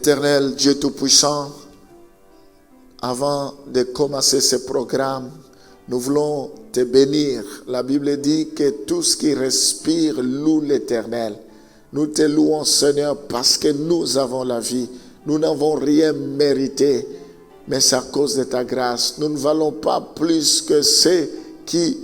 Éternel Dieu Tout-Puissant, avant de commencer ce programme, nous voulons te bénir. La Bible dit que tout ce qui respire loue l'Éternel. Nous te louons, Seigneur, parce que nous avons la vie. Nous n'avons rien mérité, mais c'est à cause de ta grâce. Nous ne valons pas plus que ceux qui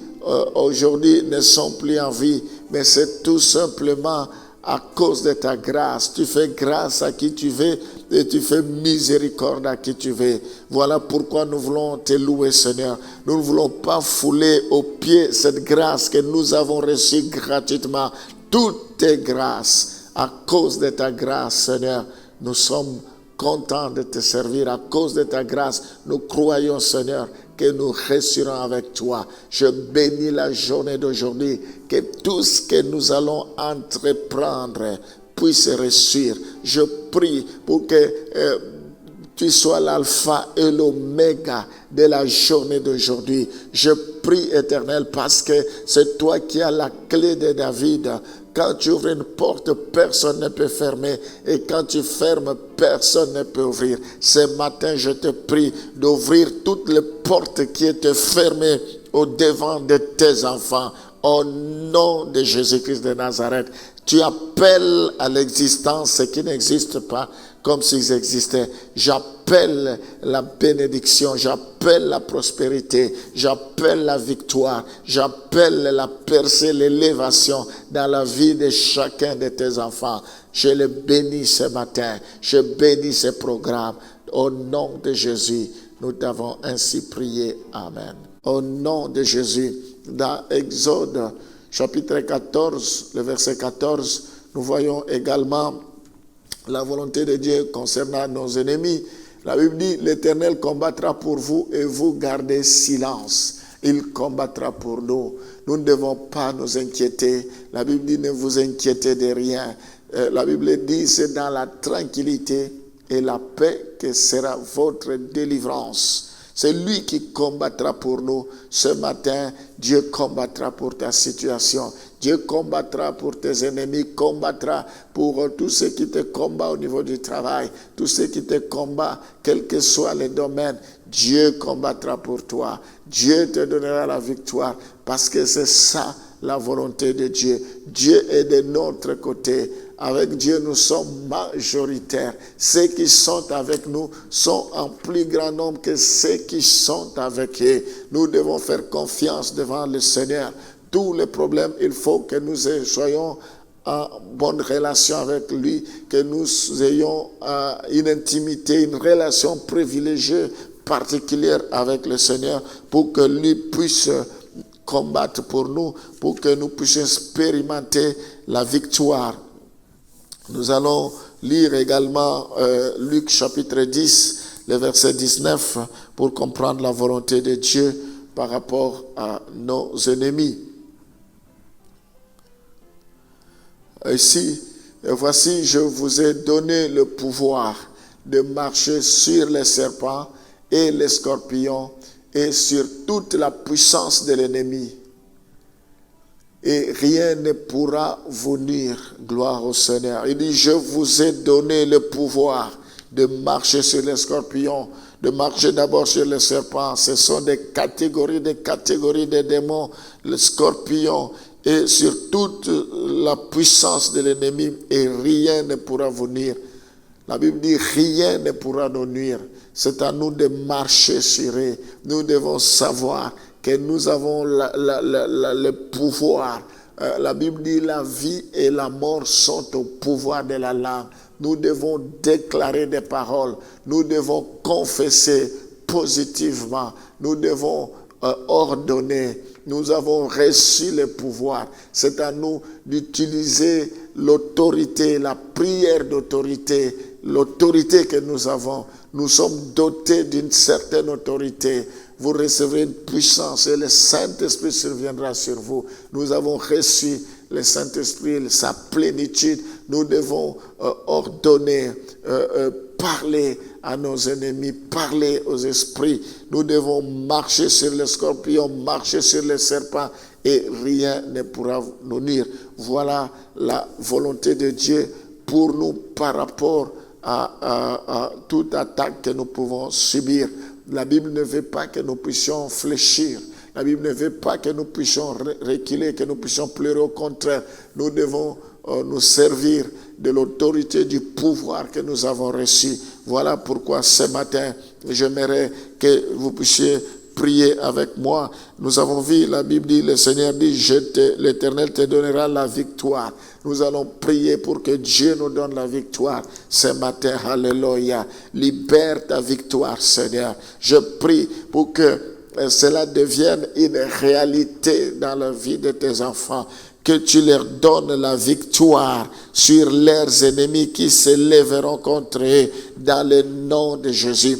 aujourd'hui ne sont plus en vie, mais c'est tout simplement à cause de ta grâce. Tu fais grâce à qui tu veux et tu fais miséricorde à qui tu veux. Voilà pourquoi nous voulons te louer, Seigneur. Nous ne voulons pas fouler aux pieds cette grâce que nous avons reçue gratuitement. Toutes tes grâces, à cause de ta grâce, Seigneur, nous sommes contents de te servir. À cause de ta grâce, nous croyons, Seigneur, que nous resterons avec toi. Je bénis la journée d'aujourd'hui, que tout ce que nous allons entreprendre puisse réussir. Je prie pour que tu sois l'alpha et l'oméga de la journée d'aujourd'hui. Je prie, Éternel, parce que c'est toi qui as la clé de David. Quand tu ouvres une porte, personne ne peut fermer. Et quand tu fermes, personne ne peut ouvrir. Ce matin, je te prie d'ouvrir toutes les portes qui étaient fermées au devant de tes enfants. Au nom de Jésus-Christ de Nazareth, tu appelles à l'existence ce qui n'existe pas comme s'ils existaient. J'appelle la bénédiction, j'appelle la prospérité, j'appelle la victoire, j'appelle la percée, l'élévation dans la vie de chacun de tes enfants. Je les bénis ce matin, je bénis ce programme. Au nom de Jésus, nous t'avons ainsi prié. Amen. Au nom de Jésus, dans Exode chapitre 14, le verset 14, nous voyons également la volonté de Dieu concernant nos ennemis. La Bible dit, l'Éternel combattra pour vous et vous gardez silence. Il combattra pour nous. Nous ne devons pas nous inquiéter. La Bible dit, ne vous inquiétez de rien. La Bible dit, c'est dans la tranquillité et la paix que sera votre délivrance. C'est lui qui combattra pour nous. Ce matin, Dieu combattra pour ta situation. Dieu combattra pour tes ennemis, combattra pour tous ceux qui te combattent au niveau du travail, tous ceux qui te combattent, quel que soit le domaine. Dieu combattra pour toi. Dieu te donnera la victoire parce que c'est ça la volonté de Dieu. Dieu est de notre côté. Avec Dieu, nous sommes majoritaires. Ceux qui sont avec nous sont en plus grand nombre que ceux qui sont avec eux. Nous devons faire confiance devant le Seigneur. Tous les problèmes, il faut que nous soyons en bonne relation avec lui, que nous ayons une intimité, une relation privilégiée, particulière avec le Seigneur, pour que lui puisse combattre pour nous, pour que nous puissions expérimenter la victoire. Nous allons lire également Luc chapitre 10, le verset 19, pour comprendre la volonté de Dieu par rapport à nos ennemis. Ici, voici, je vous ai donné le pouvoir de marcher sur les serpents et les scorpions et sur toute la puissance de l'ennemi. Et rien ne pourra vous nuire. Gloire au Seigneur. Il dit, je vous ai donné le pouvoir de marcher sur les scorpions, de marcher d'abord sur les serpents. Ce sont des catégories de démons, les scorpions, et sur toute la puissance de l'ennemi, et rien ne pourra vous nuire. La Bible dit, rien ne pourra nous nuire. C'est à nous de marcher sur eux. Nous devons savoir que nous avons le pouvoir. La Bible dit, la vie et la mort sont au pouvoir de la langue. Nous devons déclarer des paroles. Nous devons confesser positivement. Nous devons ordonner. Nous avons reçu le pouvoir. C'est à nous d'utiliser l'autorité, la prière d'autorité, l'autorité que nous avons. Nous sommes dotés d'une certaine autorité. Vous recevrez une puissance et le Saint-Esprit surviendra sur vous. Nous avons reçu le Saint-Esprit, sa plénitude. Nous devons ordonner, parler à nos ennemis, parler aux esprits. Nous devons marcher sur les scorpions, marcher sur les serpents et rien ne pourra nous nuire. Voilà la volonté de Dieu pour nous par rapport à toute attaque que nous pouvons subir. La Bible ne veut pas que nous puissions fléchir. La Bible ne veut pas que nous puissions reculer, que nous puissions pleurer. Au contraire, nous devons nous servir de l'autorité, du pouvoir que nous avons reçu. Voilà pourquoi ce matin, j'aimerais que vous puissiez prier avec moi. Nous avons vu, la Bible dit, le Seigneur dit, l'Éternel te donnera la victoire. Nous allons prier pour que Dieu nous donne la victoire ce matin. Alléluia. Libère ta victoire, Seigneur. Je prie pour que cela devienne une réalité dans la vie de tes enfants. Que tu leur donnes la victoire sur leurs ennemis qui se lèveront contre eux dans le nom de Jésus.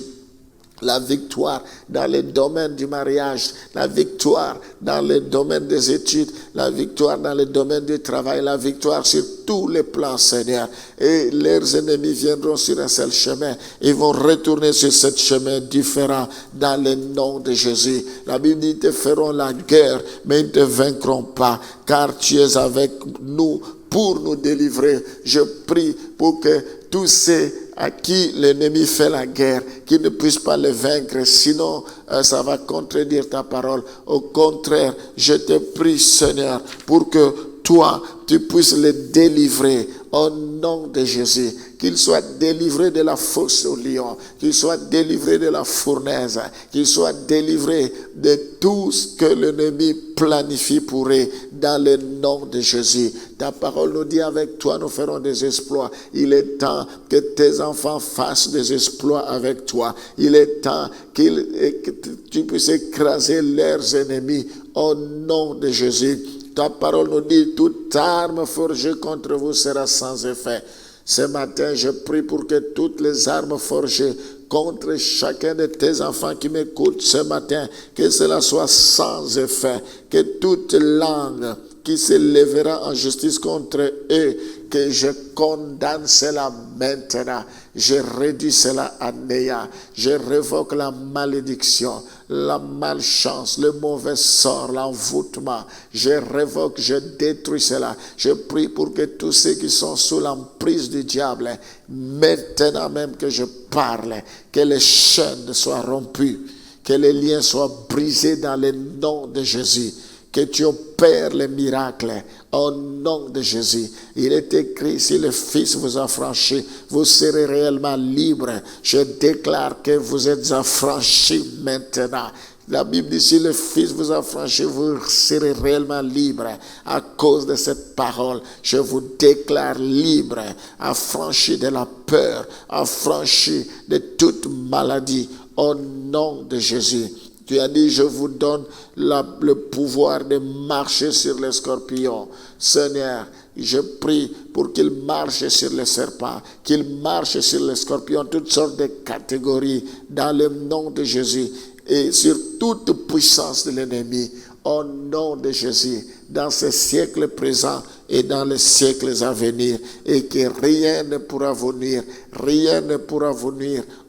La victoire dans le domaine du mariage, la victoire dans le domaine des études, la victoire dans le domaine du travail, la victoire sur tous les plans, Seigneur. Et leurs ennemis viendront sur un seul chemin. Ils vont retourner sur ce chemin différent dans le nom de Jésus. La Bible dit, ils te feront la guerre, mais ils ne te vaincront pas, car tu es avec nous pour nous délivrer. Je prie pour que tous ceux à qui l'ennemi fait la guerre, qu'ils ne puissent pas le vaincre, sinon ça va contredire ta parole. Au contraire, je te prie, Seigneur, pour que toi, tu puisses les délivrer au nom de Jésus. Qu'ils soient délivrés de la fosse au lion, qu'ils soient délivrés de la fournaise, qu'ils soient délivrés de tout ce que l'ennemi planifie pour eux dans le nom de Jésus. Ta parole nous dit, avec toi nous ferons des exploits. Il est temps que tes enfants fassent des exploits avec toi. Il est temps que tu puisses écraser leurs ennemis au nom de Jésus. Ta parole nous dit, toute arme forgée contre vous sera sans effet. Ce matin, je prie pour que toutes les armes forgées contre chacun de tes enfants qui m'écoutent ce matin, que cela soit sans effet, que toute langue qui se lèvera en justice contre eux, que je condamne cela maintenant. Je réduis cela à néant. Je révoque la malédiction, la malchance, le mauvais sort, l'envoûtement. Je révoque, je détruis cela. Je prie pour que tous ceux qui sont sous l'emprise du diable, maintenant même que je parle, que les chaînes soient rompues, que les liens soient brisés dans le nom de Jésus. Que tu opères les miracles au nom de Jésus. Il est écrit, si le Fils vous affranchit, vous serez réellement libre. Je déclare que vous êtes affranchis maintenant. La Bible dit, si le Fils vous affranchit, vous serez réellement libre. À cause de cette parole, je vous déclare libre, affranchi de la peur, affranchi de toute maladie, au nom de Jésus. Tu as dit, je vous donne le pouvoir de marcher sur les scorpions. Seigneur, je prie pour qu'il marche sur les serpents, qu'il marche sur les scorpions, toutes sortes de catégories, dans le nom de Jésus, et sur toute puissance de l'ennemi, au nom de Jésus, dans ce siècle présent et dans les siècles à venir, et que rien ne pourra venir,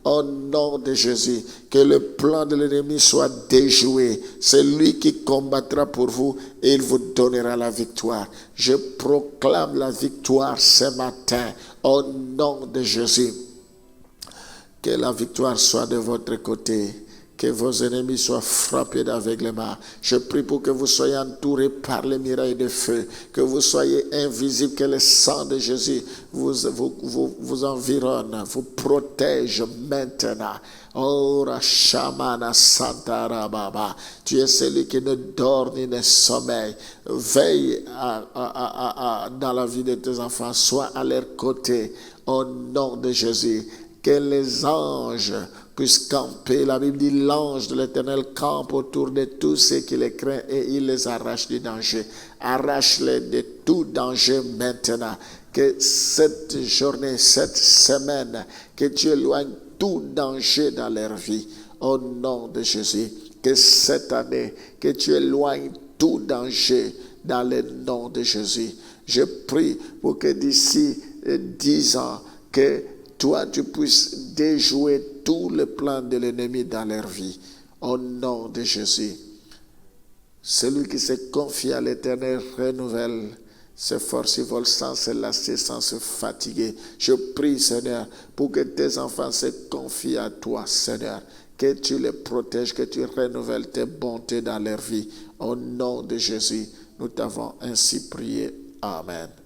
au nom de Jésus. Que le plan de l'ennemi soit déjoué. C'est lui qui combattra pour vous et il vous donnera la victoire. Je proclame la victoire ce matin au nom de Jésus. Que la victoire soit de votre côté. Que vos ennemis soient frappés d'aveuglement. Je prie pour que vous soyez entourés par les murailles de feu, que vous soyez invisibles, que le sang de Jésus vous environne, vous protège maintenant. Oh, Rashamana Santara Baba, tu es celui qui ne dort ni ne sommeille. Veille dans la vie de tes enfants, sois à leur côté, au nom de Jésus. Que les anges puissent camper. La Bible dit, l'ange de l'Éternel campe autour de tous ceux qui les craignent et il les arrache du danger. Arrache-les de tout danger maintenant. Que cette journée, cette semaine, que tu éloignes tout danger dans leur vie. Au nom de Jésus. Que cette année, que tu éloignes tout danger dans le nom de Jésus. Je prie pour que d'ici 10 ans, que toi, tu puisses déjouer tous les plans de l'ennemi dans leur vie. Au nom de Jésus. Celui qui se confie à l'Éternel renouvelle s'efforcent sans se lasser, sans se fatiguer. Je prie, Seigneur, pour que tes enfants se confient à toi, Seigneur. Que tu les protèges, que tu renouvelles tes bontés dans leur vie. Au nom de Jésus, nous t'avons ainsi prié. Amen.